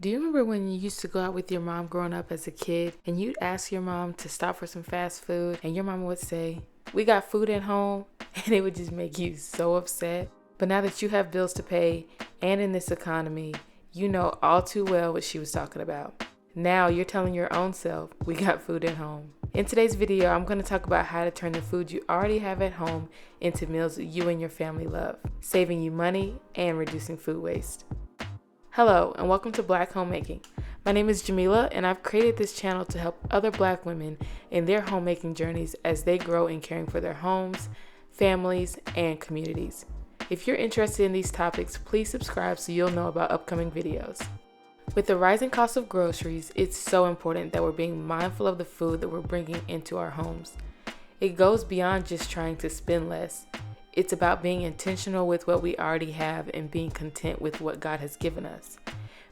Do you remember when you used to go out with your mom growing up as a kid and you'd ask your mom to stop for some fast food and your mama would say, "We got food at home," and it would just make you so upset? But now that you have bills to pay and in this economy, you know all too well what she was talking about. Now you're telling your own self, "We got food at home." In today's video, I'm going to talk about how to turn the food you already have at home into meals you and your family love, saving you money and reducing food waste. Hello and welcome to Black Homemaking. My name is Jamila and I've created this channel to help other Black women in their homemaking journeys as they grow in caring for their homes, families, and communities. If you're interested in these topics, please subscribe so you'll know about upcoming videos. With the rising cost of groceries, it's so important that we're being mindful of the food that we're bringing into our homes. It goes beyond just trying to spend less. It's about being intentional with what we already have and being content with what God has given us.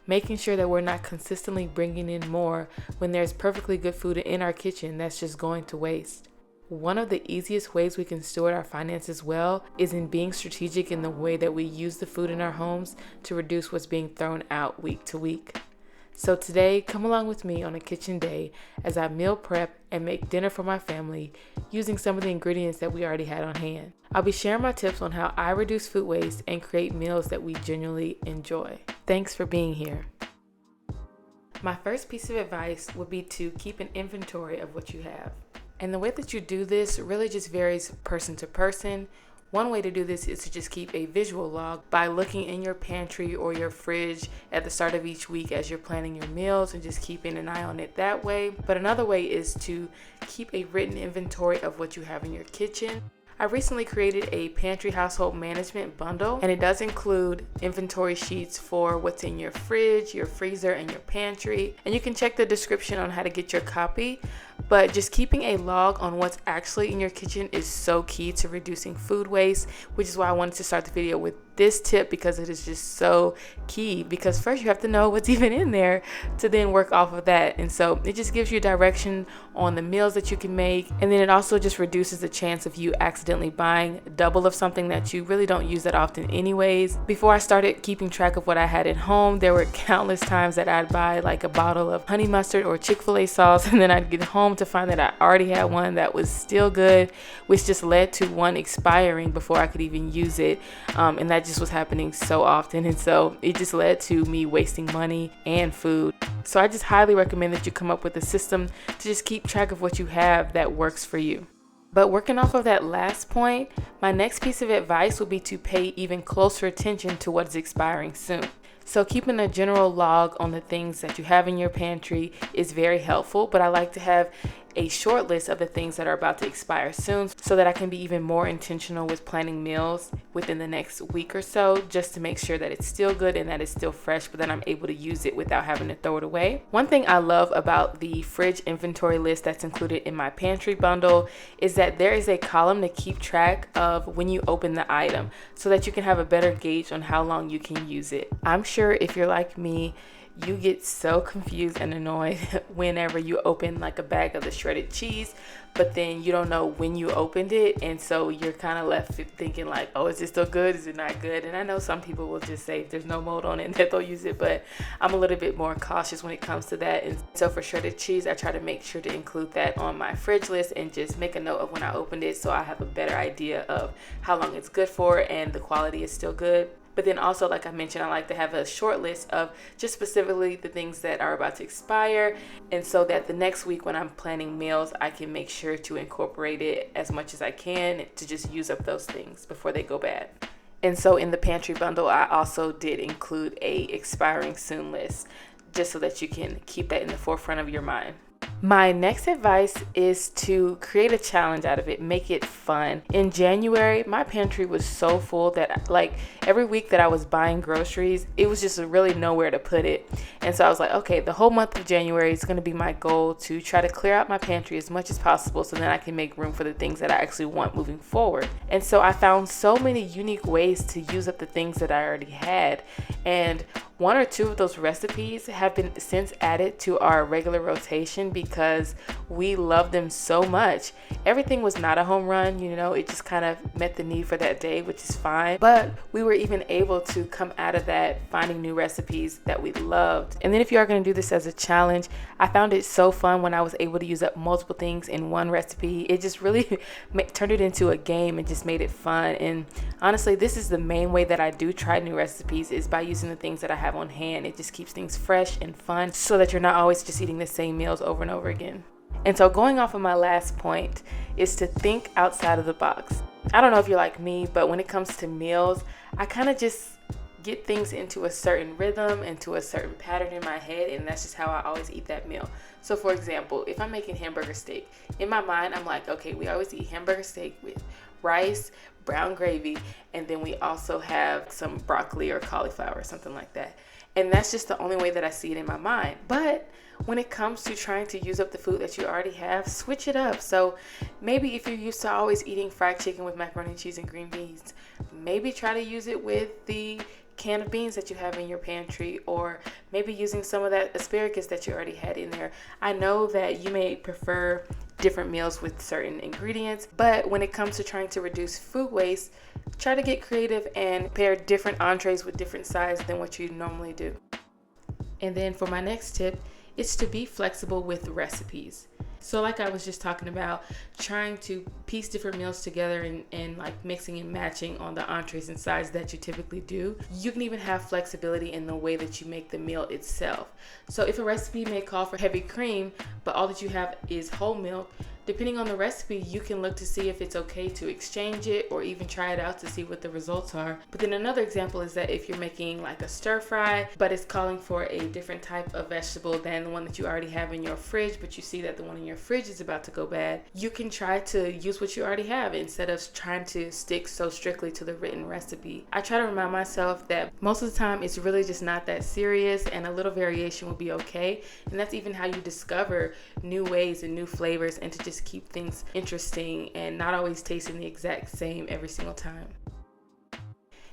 Making sure that we're not consistently bringing in more when there's perfectly good food in our kitchen that's just going to waste. One of the easiest ways we can steward our finances well is in being strategic in the way that we use the food in our homes to reduce what's being thrown out week to week. So today, come along with me on a kitchen day as I meal prep and make dinner for my family using some of the ingredients that we already had on hand. I'll be sharing my tips on how I reduce food waste and create meals that we genuinely enjoy. Thanks for being here. My first piece of advice would be to keep an inventory of what you have. And the way that you do this really just varies person to person. One way to do this is to just keep a visual log by looking in your pantry or your fridge at the start of each week as you're planning your meals and just keeping an eye on it that way. But another way is to keep a written inventory of what you have in your kitchen. I recently created a pantry household management bundle, and it does include inventory sheets for what's in your fridge, your freezer, and your pantry. And you can check the description on how to get your copy. But just keeping a log on what's actually in your kitchen is so key to reducing food waste, which is why I wanted to start the video with this tip because it is just so key. Because first you have to know what's even in there to then work off of that. And so it just gives you direction on the meals that you can make. And then it also just reduces the chance of you accidentally buying double of something that you really don't use that often anyways. Before I started keeping track of what I had at home, there were countless times that I'd buy like a bottle of honey mustard or Chick-fil-A sauce, and then I'd get home to find that I already had one that was still good, which just led to one expiring before I could even use it. And that just was happening so often. And so it just led to me wasting money and food. So I just highly recommend that you come up with a system to just keep track of what you have that works for you. But working off of that last point, my next piece of advice would be to pay even closer attention to what's expiring soon. So keeping a general log on the things that you have in your pantry is very helpful, but I like to have a short list of the things that are about to expire soon so that I can be even more intentional with planning meals within the next week or so, just to make sure that it's still good and that it's still fresh, but then I'm able to use it without having to throw it away. One thing I love about the fridge inventory list that's included in my pantry bundle is that there is a column to keep track of when you open the item so that you can have a better gauge on how long you can use it. I'm sure if you're like me, you get so confused and annoyed whenever you open like a bag of the shredded cheese, but then you don't know when you opened it, and so you're kind of left thinking like, oh, is it still good? Is it not good? And I know some people will just say if there's no mold on it that they'll use it, but I'm a little bit more cautious when it comes to that. And so for shredded cheese, I try to make sure to include that on my fridge list and just make a note of when I opened it so I have a better idea of how long it's good for and the quality is still good. But then also, like I mentioned, I like to have a short list of just specifically the things that are about to expire. And so that the next week when I'm planning meals, I can make sure to incorporate it as much as I can to just use up those things before they go bad. And so in the pantry bundle, I also did include a expiring soon list just so that you can keep that in the forefront of your mind. My next advice is to create a challenge out of it, make it fun. In January, my pantry was so full that like every week that I was buying groceries, it was just really nowhere to put it. And so I was like, okay, the whole month of January is going to be my goal to try to clear out my pantry as much as possible so then I can make room for the things that I actually want moving forward. And so I found so many unique ways to use up the things that I already had. And 1 or 2 of those recipes have been since added to our regular rotation because we love them so much. Everything was not a home run, it just kind of met the need for that day, which is fine. But we were even able to come out of that finding new recipes that we loved. And then if you are going to do this as a challenge, I found it so fun when I was able to use up multiple things in one recipe. It just really turned it into a game and just made it fun. And honestly, this is the main way that I do try new recipes, is by using the things that I have on hand. It just keeps things fresh and fun so that you're not always just eating the same meals over and over again. And so going off of my last point is to think outside of the box. I don't know if you're like me, but when it comes to meals, I kind of just get things into a certain rhythm, into a certain pattern in my head, and that's just how I always eat that meal. So for example, if I'm making hamburger steak, in my mind, I'm like, okay, we always eat hamburger steak with rice, brown gravy, and then we also have some broccoli or cauliflower or something like that. And that's just the only way that I see it in my mind. But when it comes to trying to use up the food that you already have, switch it up. So maybe if you're used to always eating fried chicken with macaroni and cheese and green beans, maybe try to use it with the can of beans that you have in your pantry, or maybe using some of that asparagus that you already had in there. I know that you may prefer different meals with certain ingredients, but when it comes to trying to reduce food waste, try to get creative and pair different entrees with different sides than what you normally do. And then for my next tip, it's to be flexible with recipes. So like I was just talking about, trying to piece different meals together and like mixing and matching on the entrees and sides that you typically do. You can even have flexibility in the way that you make the meal itself. So if a recipe may call for heavy cream, but all that you have is whole milk, depending on the recipe, you can look to see if it's okay to exchange it or even try it out to see what the results are. But then another example is that if you're making like a stir fry, but it's calling for a different type of vegetable than the one that you already have in your fridge, but you see that the one in your fridge is about to go bad, you can try to use what you already have instead of trying to stick so strictly to the written recipe. I try to remind myself that most of the time it's really just not that serious, and a little variation will be okay. And that's even how you discover new ways and new flavors, and to just keep things interesting and not always tasting the exact same every single time.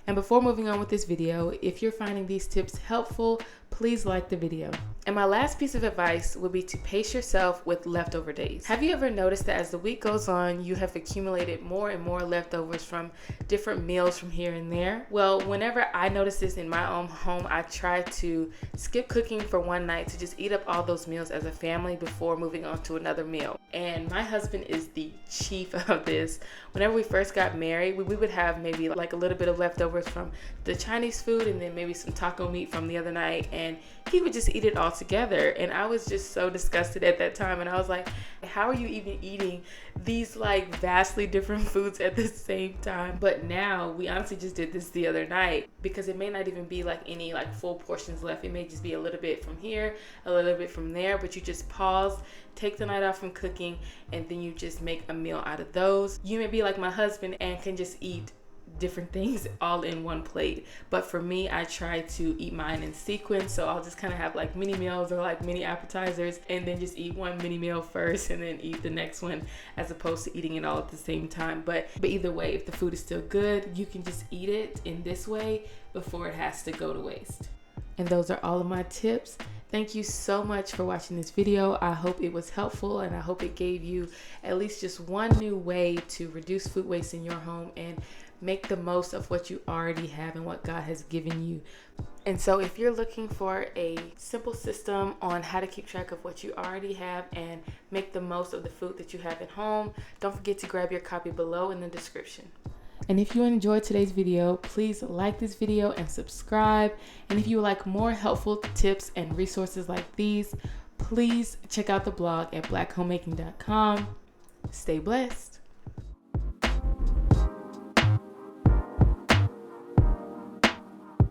And before moving on with this video, if you're finding these tips helpful, please like the video. And my last piece of advice would be to pace yourself with leftover days. Have you ever noticed that as the week goes on, you have accumulated more and more leftovers from different meals from here and there? Well, whenever I notice this in my own home, I try to skip cooking for one night to just eat up all those meals as a family before moving on to another meal. And my husband is the chief of this. Whenever we first got married, we would have maybe like a little bit of leftovers from the Chinese food and then maybe some taco meat from the other night, and he would just eat it all together. And I was just so disgusted at that time, and I was like, how are you even eating these like vastly different foods at the same time? But now we honestly just did this the other night, because it may not even be like any like full portions left. It may just be a little bit from here, a little bit from there, but you just pause, take the night off from cooking, and then you just make a meal out of those. You may be like my husband and can just eat different things all in one plate, but for me, I try to eat mine in sequence. So I'll just kind of have like mini meals or like mini appetizers, and then just eat one mini meal first and then eat the next one, as opposed to eating it all at the same time. But either way, if the food is still good, you can just eat it in this way before it has to go to waste. And those are all of my tips. Thank you so much for watching this video. I hope it was helpful, and I hope it gave you at least just one new way to reduce food waste in your home and make the most of what you already have and what God has given you. And so if you're looking for a simple system on how to keep track of what you already have and make the most of the food that you have at home, don't forget to grab your copy below in the description. And if you enjoyed today's video, please like this video and subscribe. And if you would like more helpful tips and resources like these, please check out the blog at blackhomemaking.com. Stay blessed.